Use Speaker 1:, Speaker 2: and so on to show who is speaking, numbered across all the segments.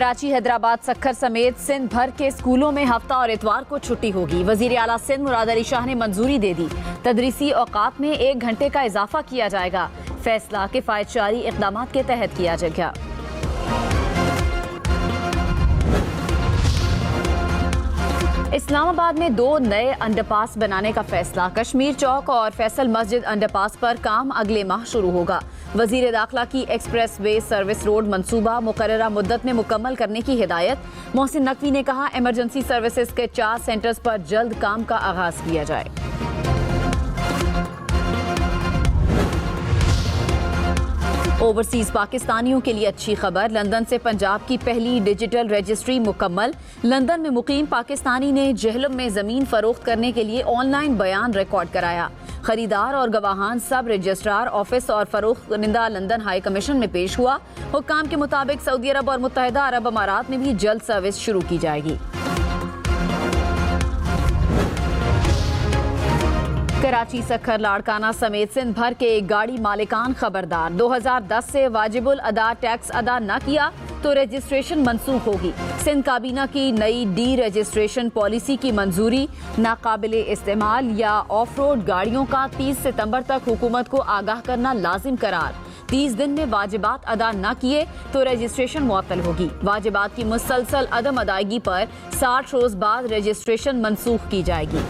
Speaker 1: कराची, हैदराबाद, सक्खर समेत सिंध भर के स्कूलों में हफ्ता और इतवार को छुट्टी होगी। वजीर आला सिंध मुराद अली शाह ने मंजूरी दे दी। तदरीसी औकात में 1 घंटे का इजाफा किया जाएगा। फैसला किफायत जारी इक़दाम के तहत किया जाएगा। इस्लामाबाद में 2 नए अंडरपास बनाने का फैसला। कश्मीर चौक और फैसल मस्जिद अंडरपास पर काम अगले माह शुरू होगा। वजीर दाखिला की एक्सप्रेस वे सर्विस रोड मंसूबा मुकर्ररा मुद्दत में मुकम्मल करने की हिदायत। मोहसिन नकवी ने कहा, इमरजेंसी सर्विसेज के 4 सेंटर्स पर जल्द काम का आगाज किया जाए। ओवरसीज पाकिस्तानियों के लिए अच्छी खबर। लंदन से पंजाब की पहली डिजिटल रजिस्ट्री मुकम्मल। लंदन में मुकीम पाकिस्तानी ने जहलम में जमीन फरोख्त करने के लिए ऑनलाइन बयान रिकॉर्ड कराया। खरीदार और गवाहान सब रजिस्ट्रार ऑफिस और फरोख्त कुनिंदा लंदन हाई कमीशन में पेश हुआ। हुक्काम के मुताबिक सऊदी अरब और मुत्तहिदा अरब अमारात में भी जल्द सर्विस शुरू की जाएगी। कराची, सक्खर, लाड़काना समेत सिंध भर के गाड़ी मालिकान खबरदार। 2010 से वाजिबुल अदा टैक्स अदा न किया तो रजिस्ट्रेशन मनसूख होगी। सिंध काबीना की नई डी रजिस्ट्रेशन पॉलिसी की मंजूरी। नाकाबिले इस्तेमाल या ऑफ रोड गाड़ियों का 30 सितंबर तक हुकूमत को आगाह करना लाजिम करार। 30 दिन में वाजिबात अदा न किए तो रजिस्ट्रेशन मुअत्तल होगी। वाजिबात की मुसलसल अदम अदायगी पर 60 रोज बाद रजिस्ट्रेशन मनसूख की जाएगी।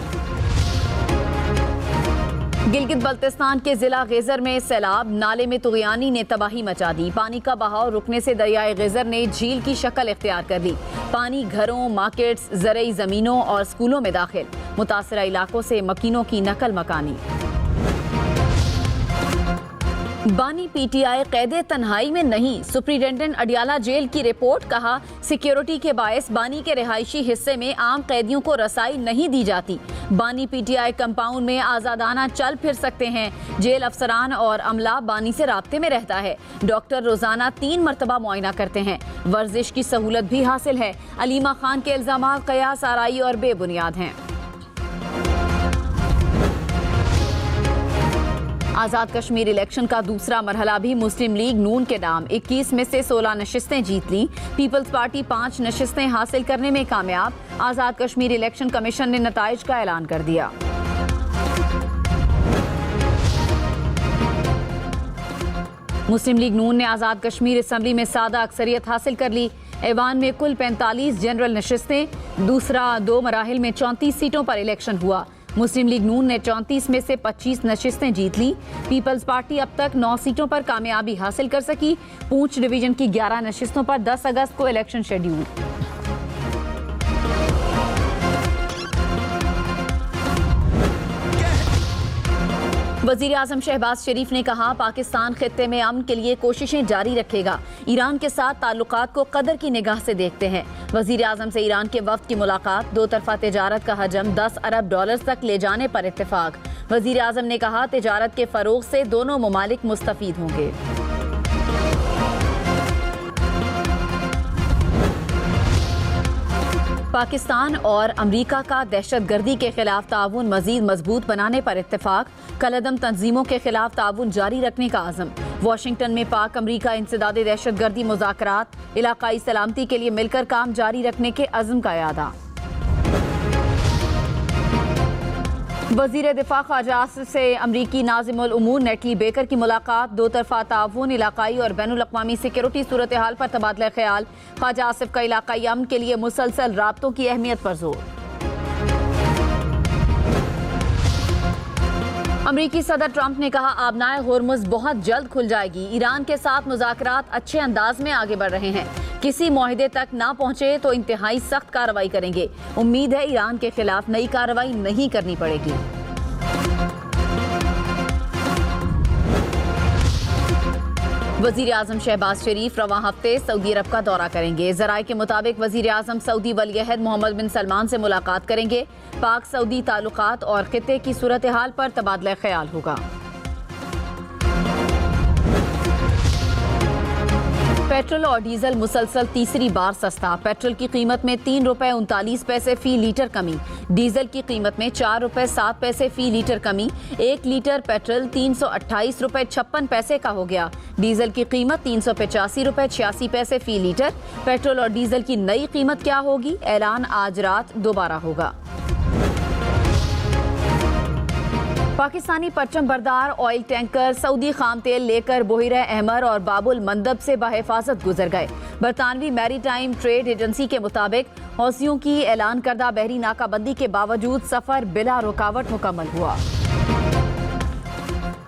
Speaker 1: गिलगित बल्तिस्तान के जिला गेजर में सैलाब। नाले में तुगयानी ने तबाही मचा दी। पानी का बहाव रुकने से दरियाए गेजर ने झील की शक्ल इख्तियार कर ली। पानी घरों, मार्केट्स, ज़रई ज़मीनों और स्कूलों में दाखिल। मुतासरा इलाकों से मकीनों की नकल मकानी। बानी पीटीआई कैदे तन्हाई में नहीं। सुप्रिंटेंडेंट अडियाला जेल की रिपोर्ट। कहा, सिक्योरिटी के बायस बानी के रिहायशी हिस्से में आम कैदियों को रसाई नहीं दी जाती। बानी पीटीआई कंपाउंड में आज़ादाना चल फिर सकते हैं। जेल अफसरान और अमला बानी से राब्ते में रहता है। डॉक्टर रोजाना 3 मरतबा मुआयना करते हैं। वर्जिश की सहूलत भी हासिल है। अलीमा खान के इल्जामात कयास आराई और बेबुनियाद हैं। आज़ाद कश्मीर इलेक्शन का दूसरा मरहला भी मुस्लिम लीग नून के नाम। 21 में से 16 नशिस्तें जीत ली। पीपल्स पार्टी 5 नशिस्तें हासिल करने में कामयाब। आज़ाद कश्मीर इलेक्शन कमीशन ने नताइज का ऐलान कर दिया। मुस्लिम लीग नून ने आज़ाद कश्मीर असम्बली में सादा अक्सरियत हासिल कर ली। ऐवान में कुल 45 जनरल नशिस्तें। दूसरा 2 मराहिल में 34 सीटों पर इलेक्शन हुआ। मुस्लिम लीग नून ने 34 में से 25 नशिस्तें जीत ली। पीपल्स पार्टी अब तक 9 सीटों पर कामयाबी हासिल कर सकी। पूंछ डिवीजन की 11 नशिस्तों पर 10 अगस्त को इलेक्शन शेड्यूल। वजीर आजम शहबाज शरीफ ने कहा, पाकिस्तान खित्ते में अमन के लिए कोशिशें जारी रखेगा। ईरान के साथ ताल्लुकात को कदर की निगाह से देखते हैं। वजीर आजम से ईरान के वफ्द की मुलाकात। 2 तरफा तिजारत का हजम 10 अरब डॉलर तक ले जाने पर इत्तेफाक। वजीर आजम ने कहा, तिजारत के फरोग से दोनों ममालिक मुस्तफीद होंगे। पाकिस्तान और अमरीका का दहशतगर्दी के खिलाफ ताउन मजीद मजबूत बनाने पर इत्तेफाक। कलअदम तंजीमों के खिलाफ ताउन जारी रखने का आज़म। वाशिंगटन में पाक अमरीका इंसदादे दहशतगर्दी मुज़ाकरात। इलाकाई सलामती के लिए मिलकर काम जारी रखने के अज़्म का यादा। वज़ीर दिफा ख्वाजा आसिफ से अमरीकी नाज़िमुल उमूर नेटली बेकर की मुलाकात। 2 तरफा ताउन, इलाकाई और बैनुल अक़वामी सिक्योरिटी सूरत हाल पर तबादला ख्याल। ख्वाजा आसिफ का इलाकाई अमन के लिए मुसलसल राब्तों की अहमियत पर जोर। अमरीकी सदर ट्रंप ने कहा, आबनाए होर्मुज़ बहुत जल्द खुल जाएगी। ईरान के साथ मुज़ाकरात अच्छे अंदाज में आगे बढ़ रहे हैं। किसी मुआहिदे तक ना पहुंचे तो इंतहाई सख्त कार्रवाई करेंगे। उम्मीद है ईरान के खिलाफ नई कार्रवाई नहीं करनी पड़ेगी। वजीर आजम शहबाज शरीफ रवां हफ्ते सऊदी अरब का दौरा करेंगे। ज़राए के मुताबिक वजीर आजम सऊदी वली-ए-अहद मोहम्मद बिन सलमान से मुलाकात करेंगे। पाक सऊदी ताल्लुकात और खित्ते की सूरत हाल पर तबादला ख्याल होगा। पेट्रोल और डीजल मुसलसल तीसरी बार सस्ता। पेट्रोल की कीमत में 3 रुपए 39 पैसे फी लीटर कमी। डीजल की कीमत में 4 रुपए 7 पैसे फी लीटर कमी। 1 लीटर पेट्रोल 328 रुपए 56 पैसे का हो गया। डीजल की कीमत 385 रुपए 86 पैसे फी लीटर। पेट्रोल और डीजल की नई कीमत क्या होगी, ऐलान आज रात दोबारा होगा। पाकिस्तानी परचम बरदार ऑयल टैंकर सऊदी खाम तेल लेकर बहिरा अहमर और बाबुल मंदब से बहिफाजत गुजर गए। बरतानवी मैरीटाइम ट्रेड एजेंसी के मुताबिक हौसियों की ऐलान करदा बहरी नाकाबंदी के बावजूद सफर बिला रुकावट मुकम्मल हुआ।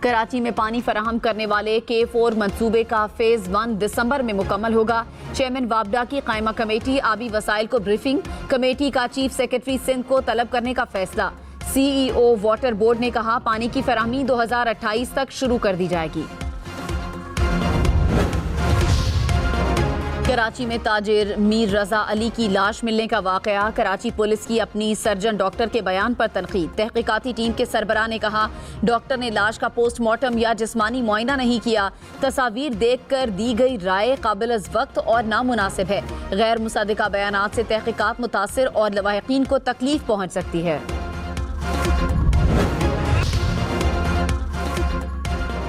Speaker 1: कराची में पानी फराहम करने वाले K4 मंसूबे का फेज 1 दिसंबर में मुकम्मल होगा। चेयरमैन वाबडा की कायमा कमेटी आबी वसाइल को ब्रीफिंग। कमेटी का चीफ सेक्रेटरी सिंध को तलब करने का फैसला। CEO वाटर बोर्ड ने कहा पानी की फराहमी 2028 तक शुरू कर दी जाएगी। कराची में ताजिर मीर रजा अली की लाश मिलने का वाकया। कराची पुलिस की अपनी सर्जन डॉक्टर के बयान पर तनकीद। तहकीकाती टीम के सरबराह ने कहा डॉक्टर ने लाश का पोस्टमार्टम या जिस्मानी मुआयना नहीं किया। तस्वीर देखकर दी गई राय काबिल वक्त और नामुनासिब है। गैर मुसद्दिका बयानात से तहकीकात मुतासिर और लवाहिकीन को तकलीफ पहुंच सकती है।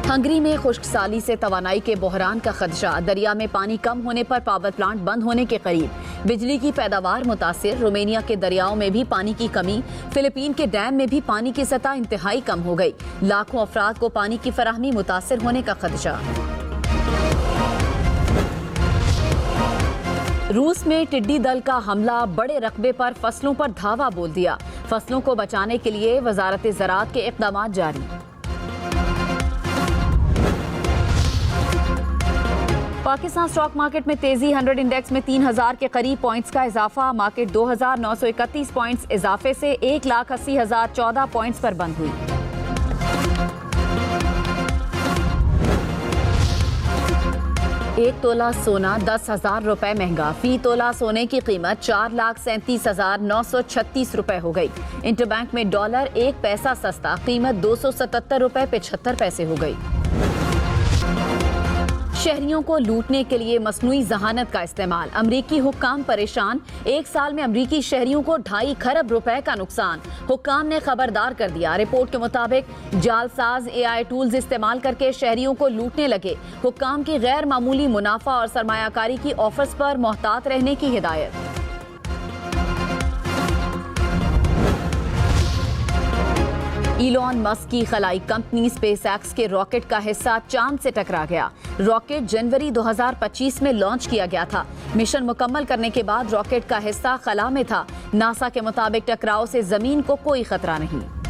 Speaker 1: हंगरी में खुश्क साली से तवानाई के बहरान का खदशा। दरिया में पानी कम होने पर पावर प्लांट बंद होने के करीब। बिजली की पैदावार मुतासिर। रोमेनिया के दरियाओं में भी पानी की कमी। फिलीपीन के डैम में भी पानी की सतह इंतहाई कम हो गई। लाखों अफराद को पानी की फराहमी मुतासिर होने का खदशा। रूस में टिड्डी दल का हमला। बड़े रकबे पर फसलों पर धावा बोल दिया। फसलों को बचाने के लिए वजारत ज़राअत के इक़दामात जारी। पाकिस्तान स्टॉक मार्केट में तेजी। 100 इंडेक्स में 3000 के करीब पॉइंट्स का इजाफा। मार्केट 2931 पॉइंट्स इजाफे से 1,80,014 पॉइंट्स पर बंद हुई। एक तोला सोना 10,000 रुपए महंगा। फी तोला सोने की कीमत 4,37,936 रुपए हो गई। इंटरबैंक में डॉलर 1 पैसा सस्ता। कीमत 277 रुपए 75 पैसे हो गई। शहरियों को लूटने के लिए मसनूई जहानत का इस्तेमाल। अमरीकी हुक्काम परेशान। 1 साल में अमरीकी शहरियों को 2.5 खरब रुपए का नुकसान। हुक्काम ने खबरदार कर दिया। रिपोर्ट के मुताबिक जालसाज AI टूल्स इस्तेमाल करके शहरियों को लूटने लगे। हुक्काम की गैर मामूली मुनाफा और सरमायाकारी की ऑफर्स पर मोहतात रहने की हिदायत। इलॉन मस्क की खलाई कंपनी स्पेसएक्स के रॉकेट का हिस्सा चांद से टकरा गया। रॉकेट जनवरी 2025 में लॉन्च किया गया था। मिशन मुकम्मल करने के बाद रॉकेट का हिस्सा खला में था। नासा के मुताबिक टकराव से जमीन को कोई खतरा नहीं।